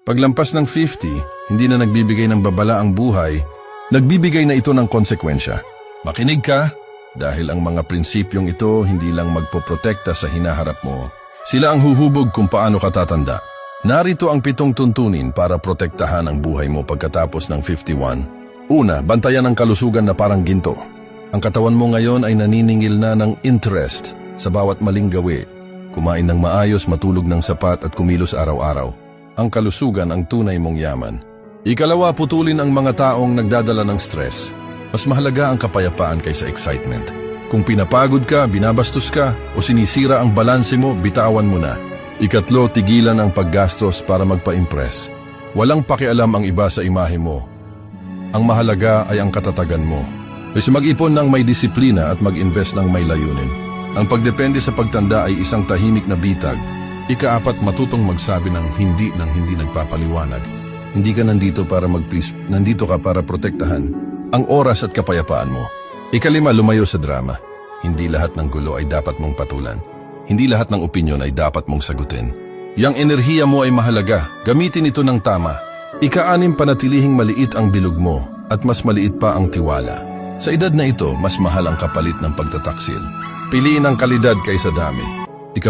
Paglampas ng 50, hindi na nagbibigay ng babala ang buhay, nagbibigay na ito ng konsekwensya. Makinig ka, dahil ang mga prinsipyong ito hindi lang magpoprotekta sa hinaharap mo. Sila ang huhubog kung paano ka tatanda. Narito ang 7 tuntunin para protektahan ang buhay mo pagkatapos ng 51. Una, bantayan ang kalusugan na parang ginto. Ang katawan mo ngayon ay naniningil na ng interest sa bawat maling gawi. Kumain ng maayos, matulog ng sapat at kumilos araw-araw. Ang kalusugan ang tunay mong yaman. Ikalawa, putulin ang mga taong nagdadala ng stress. Mas mahalaga ang kapayapaan kaysa excitement. Kung pinapagod ka, binabastos ka, o sinisira ang balanse mo, bitawan mo na. Ikatlo, tigilan ang paggastos para magpa-impress. Walang pakialam ang iba sa imahe mo. Ang mahalaga ay ang katatagan mo. Kasi mag-ipon ng may disiplina at mag-invest ng may layunin. Ang pagdepende sa pagtanda ay isang tahimik na bitag. Ika-4, matutong magsabi ng hindi nagpapaliwanag. Hindi ka nandito para mag-please, nandito ka para protektahan ang oras at kapayapaan mo. Ika-5, lumayo sa drama. Hindi lahat ng gulo ay dapat mong patulan. Hindi lahat ng opinyon ay dapat mong sagutin. Yang enerhiya mo ay mahalaga, gamitin ito ng tama. Ika-6, panatilihing maliit ang bilog mo at mas maliit pa ang tiwala. Sa edad na ito, mas mahal ang kapalit ng pagtataksil. Piliin ang kalidad kaysa dami.